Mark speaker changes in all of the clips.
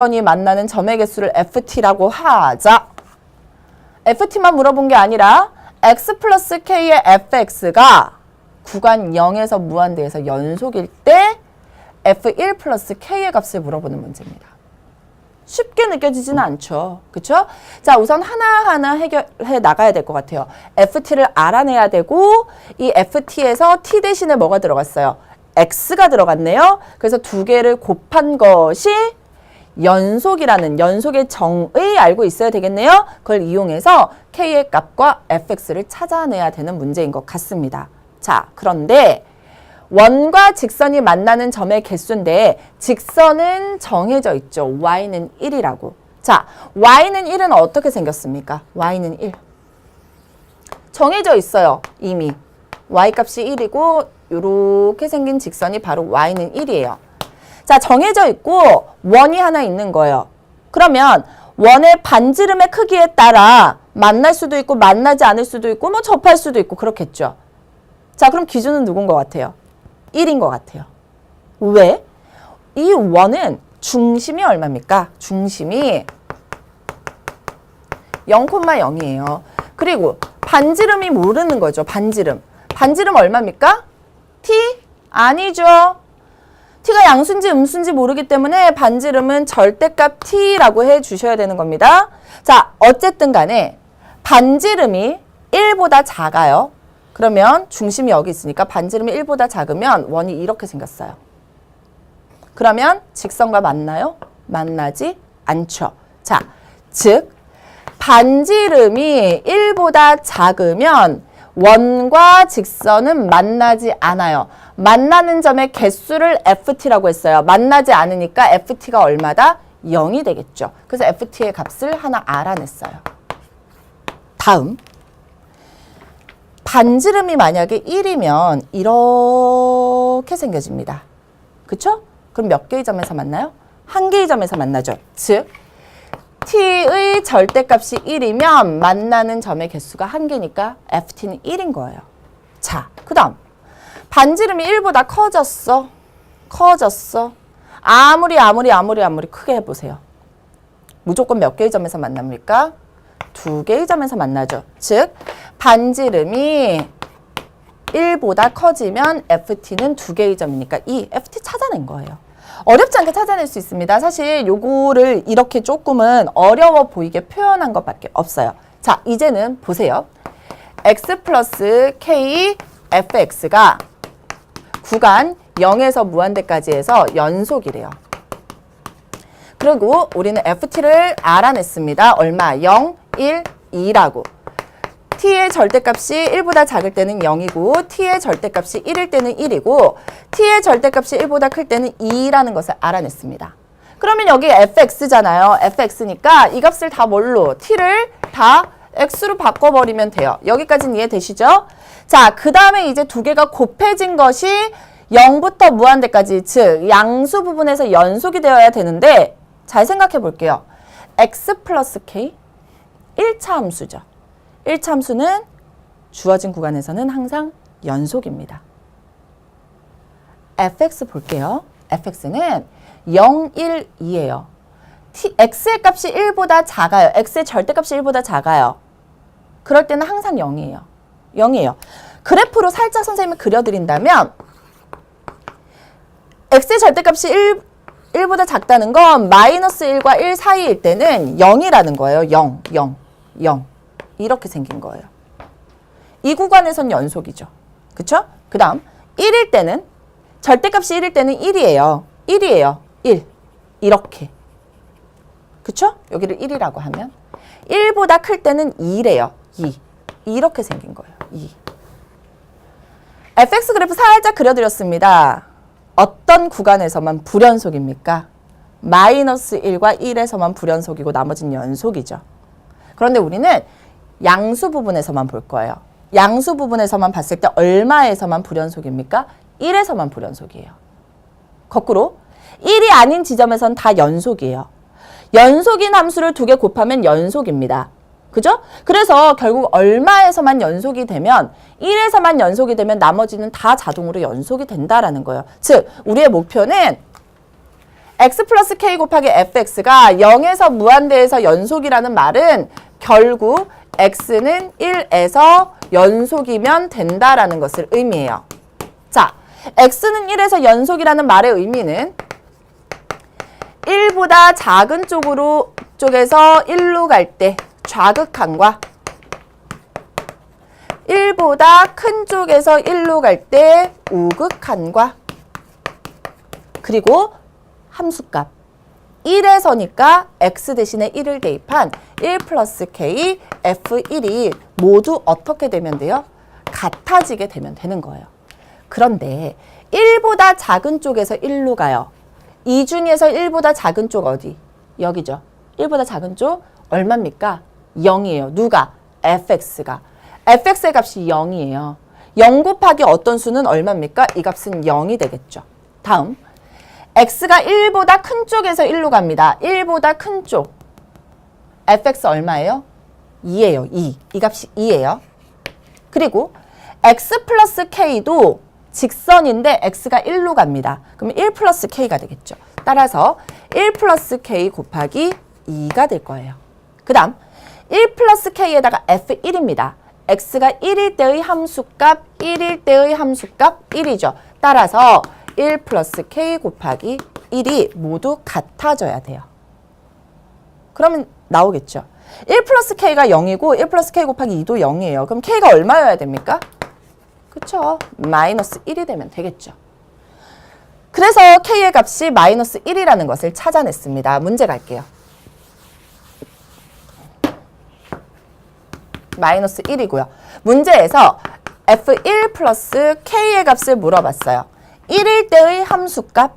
Speaker 1: 직선이 만나는 점의 개수를 ft라고 하자. ft만 물어본 게 아니라 x 플러스 k의 fx가 구간 0에서 무한대에서 연속일 때 f1 플러스 k의 값을 물어보는 문제입니다. 쉽게 느껴지지는 않죠. 그쵸? 자, 우선 하나하나 해결해 나가야 될 것 같아요. ft를 알아내야 되고 이 ft에서 t 대신에 뭐가 들어갔어요? x가 들어갔네요. 그래서 두 개를 곱한 것이 연속이라는 연속의 정의 알고 있어야 되겠네요. 그걸 이용해서 k의 값과 fx를 찾아내야 되는 문제인 것 같습니다. 자, 그런데 원과 직선이 만나는 점의 개수인데 직선은 정해져 있죠. y는 1이라고. 자, y는 1은 어떻게 생겼습니까? y는 1. 정해져 있어요. 이미. y값이 1이고 이렇게 생긴 직선이 바로 y는 1이에요. 자, 정해져 있고 원이 하나 있는 거예요. 그러면 원의 반지름의 크기에 따라 만날 수도 있고 만나지 않을 수도 있고 뭐 접할 수도 있고 그렇겠죠. 자, 그럼 기준은 누군 것 같아요? 1인 것 같아요. 왜? 이 원은 중심이 얼마입니까? 중심이 0,0이에요. 그리고 반지름이 모르는 거죠. 반지름. 반지름 얼마입니까? t? 아니죠. t가 양수인지 음수인지 모르기 때문에 반지름은 절대값 t라고 해주셔야 되는 겁니다. 자, 어쨌든 간에 반지름이 1보다 작아요. 그러면 중심이 여기 있으니까 반지름이 1보다 작으면 원이 이렇게 생겼어요. 그러면 직선과 만나요? 만나지 않죠. 자, 즉 반지름이 1보다 작으면 원과 직선은 만나지 않아요. 만나는 점의 개수를 ft라고 했어요. 만나지 않으니까 ft가 얼마다? 0이 되겠죠. 그래서 ft의 값을 하나 알아냈어요. 다음. 반지름이 만약에 1이면 이렇게 생겨집니다. 그쵸? 그럼 몇 개의 점에서 만나요? 한 개의 점에서 만나죠. 즉 t의 절대값이 1이면 만나는 점의 개수가 한 개니까 ft는 1인 거예요. 자, 그 다음 반지름이 1보다 커졌어. 아무리 크게 해보세요. 무조건 몇 개의 점에서 만납니까? 두 개의 점에서 만나죠. 즉 반지름이 1보다 커지면 ft는 두 개의 점이니까 이 ft 찾아낸 거예요. 어렵지 않게 찾아낼 수 있습니다. 사실 요거를 이렇게 조금은 어려워 보이게 표현한 것밖에 없어요. 자, 이제는 보세요. x 플러스 k fx가 구간 0에서 무한대까지 해서 연속이래요. 그리고 우리는 ft를 알아냈습니다. 얼마? 0, 1, 2라고. t의 절대값이 1보다 작을 때는 0이고 t의 절대값이 1일 때는 1이고 t의 절대값이 1보다 클 때는 2라는 것을 알아냈습니다. 그러면 여기 fx잖아요. fx니까 이 값을 다 뭘로? t를 다 x로 바꿔버리면 돼요. 여기까지는 이해되시죠? 자, 그 다음에 이제 두 개가 곱해진 것이 0부터 무한대까지, 즉 양수 부분에서 연속이 되어야 되는데 잘 생각해 볼게요. x 플러스 k 1차 함수죠. 1차 함수는 주어진 구간에서는 항상 연속입니다. fx 볼게요. fx는 0, 1, 2예요. x의 값이 1보다 작아요. x의 절대값이 1보다 작아요. 그럴 때는 항상 0이에요. 0이에요. 그래프로 살짝 선생님이 그려드린다면 x의 절대값이 1보다 작다는 건 마이너스 1과 1 사이일 때는 0이라는 거예요. 0, 0, 0. 이렇게 생긴 거예요. 이 구간에선 연속이죠. 그쵸? 그 다음 1일 때는 절대값이 1일 때는 1이에요. 1이에요. 1. 이렇게. 그쵸? 여기를 1이라고 하면 1보다 클 때는 2래요. 2. 이렇게 생긴 거예요. 2. fx 그래프 살짝 그려드렸습니다. 어떤 구간에서만 불연속입니까? 마이너스 1과 1에서만 불연속이고 나머지는 연속이죠. 그런데 우리는 양수 부분에서만 볼 거예요. 양수 부분에서만 봤을 때 얼마에서만 불연속입니까? 1에서만 불연속이에요. 거꾸로 1이 아닌 지점에선 다 연속이에요. 연속인 함수를 두 개 곱하면 연속입니다. 그죠? 그래서 결국 얼마에서만 연속이 되면 1에서만 연속이 되면 나머지는 다 자동으로 연속이 된다라는 거예요. 즉 우리의 목표는 x 플러스 k 곱하기 fx가 0에서 무한대에서 연속이라는 말은 결국 x는 1에서 연속이면 된다라는 것을 의미해요. 자, x는 1에서 연속이라는 말의 의미는 1보다 작은 쪽에서 1로 갈 때 좌극한과 1보다 큰 쪽에서 1로 갈 때 우극한과 그리고 함수값 1에서니까 x 대신에 1을 대입한 1 플러스 k f1이 모두 어떻게 되면 돼요? 같아지게 되면 되는 거예요. 그런데 1보다 작은 쪽에서 1로 가요. 이 중에서 1보다 작은 쪽 어디? 여기죠. 1보다 작은 쪽 얼마입니까? 0이에요. 누가? fx가. fx의 값이 0이에요. 0 곱하기 어떤 수는 얼마입니까? 이 값은 0이 되겠죠. 다음. x가 1보다 큰 쪽에서 1로 갑니다. 1보다 큰 쪽. fx 얼마예요? 2예요. 2. 이 값이 2예요. 그리고 x 플러스 k도 직선인데 x가 1로 갑니다. 그럼 1 플러스 k가 되겠죠. 따라서 1 플러스 k 곱하기 2가 될 거예요. 그 다음 1 플러스 k에다가 f1입니다. x가 1일 때의 함수값, 1일 때의 함수값 1이죠. 따라서 1 플러스 k 곱하기 1이 모두 같아져야 돼요. 그러면 나오겠죠. 1 플러스 k가 0이고 1 플러스 k 곱하기 2도 0이에요. 그럼 k가 얼마여야 됩니까? 그쵸? 마이너스 1이 되면 되겠죠. 그래서 k의 값이 마이너스 1이라는 것을 찾아냈습니다. 문제 갈게요. 마이너스 1이고요. 문제에서 f1 플러스 k의 값을 물어봤어요. 1일 때의 함수값,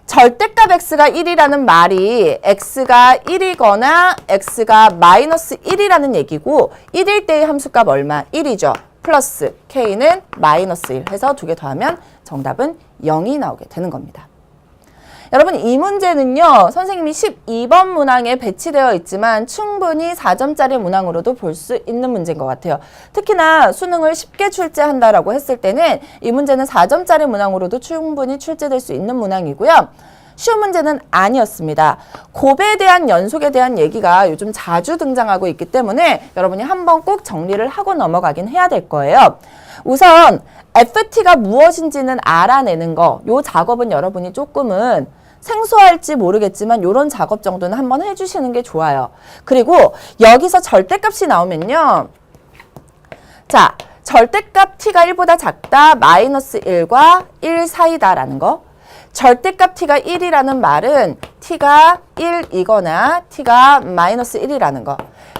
Speaker 1: 절대값 x가 1이라는 말이 x가 1이거나 x가 마이너스 1이라는 얘기고 1일 때의 함수값 얼마? 1이죠. 플러스 k는 마이너스 1 해서 두 개 더하면 정답은 0이 나오게 되는 겁니다. 여러분 이 문제는요. 선생님이 12번 문항에 배치되어 있지만 충분히 4점짜리 문항으로도 볼 수 있는 문제인 것 같아요. 특히나 수능을 쉽게 출제한다라고 했을 때는 이 문제는 4점짜리 문항으로도 충분히 출제될 수 있는 문항이고요. 쉬운 문제는 아니었습니다. 곱에 대한 연속에 대한 얘기가 요즘 자주 등장하고 있기 때문에 여러분이 한번 꼭 정리를 하고 넘어가긴 해야 될 거예요. 우선 FT가 무엇인지는 알아내는 거, 요 작업은 여러분이 조금은 생소할지 모르겠지만 이런 작업 정도는 한번 해주시는 게 좋아요. 그리고 여기서 절대값이 나오면요. 자, 절대값 t가 1보다 작다, 마이너스 1과 1 사이다라는 거. 절대값 t가 1이라는 말은 t가 1이거나 t가 마이너스 1이라는 거.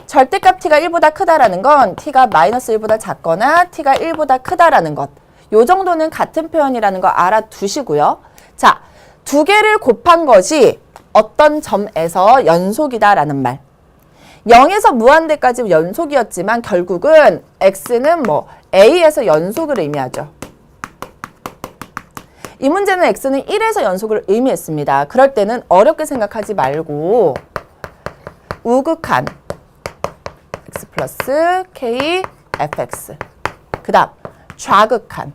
Speaker 1: 절대값 t가 1보다 크다라는 건 t가 마이너스 1보다 작거나 t가 1보다 크다라는 것. 요 정도는 같은 표현이라는 거 알아두시고요. 자, 두 개를 곱한 것이 어떤 점에서 연속이다라는 말. 0에서 무한대까지 연속이었지만 결국은 x는 뭐 a에서 연속을 의미하죠. 이 문제는 x는 1에서 연속을 의미했습니다. 그럴 때는 어렵게 생각하지 말고 우극한 x 플러스 k fx 그 다음 좌극한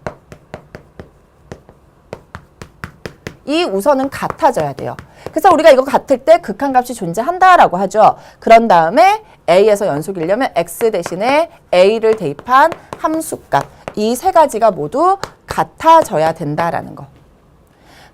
Speaker 1: 이 우선은 같아져야 돼요. 그래서 우리가 이거 같을 때 극한값이 존재한다라고 하죠. 그런 다음에 a에서 연속이려면 x 대신에 a를 대입한 함수값 이 세 가지가 모두 같아져야 된다라는 거.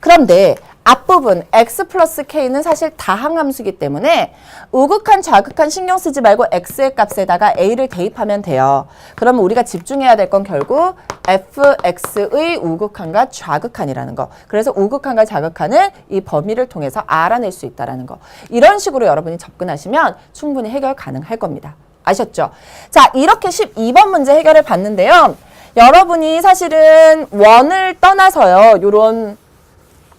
Speaker 1: 그런데 앞부분 x 플러스 k는 사실 다항함수이기 때문에 우극한 좌극한 신경 쓰지 말고 x의 값에다가 a를 대입하면 돼요. 그러면 우리가 집중해야 될 건 결국 fx의 우극한과 좌극한이라는 거. 그래서 우극한과 좌극한을 이 범위를 통해서 알아낼 수 있다는 거. 이런 식으로 여러분이 접근하시면 충분히 해결 가능할 겁니다. 아셨죠? 자, 이렇게 12번 문제 해결을 봤는데요. 여러분이 사실은 원을 떠나서요. 요런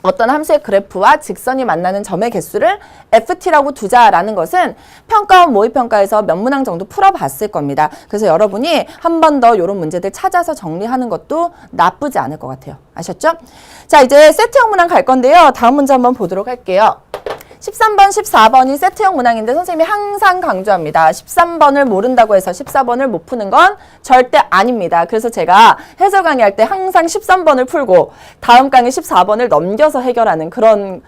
Speaker 1: 어떤 함수의 그래프와 직선이 만나는 점의 개수를 FT라고 두자라는 것은 평가원 모의평가에서 몇 문항 정도 풀어봤을 겁니다. 그래서 여러분이 한 번 더 이런 문제들 찾아서 정리하는 것도 나쁘지 않을 것 같아요. 아셨죠? 자, 이제 세트형 문항 갈 건데요. 다음 문제 한번 보도록 할게요. 13번, 14번이 세트형 문항인데 선생님이 항상 강조합니다. 13번을 모른다고 해서 14번을 못 푸는 건 절대 아닙니다. 그래서 제가 해설 강의할 때 항상 13번을 풀고 다음 강의 14번을 넘겨서 해결하는 그런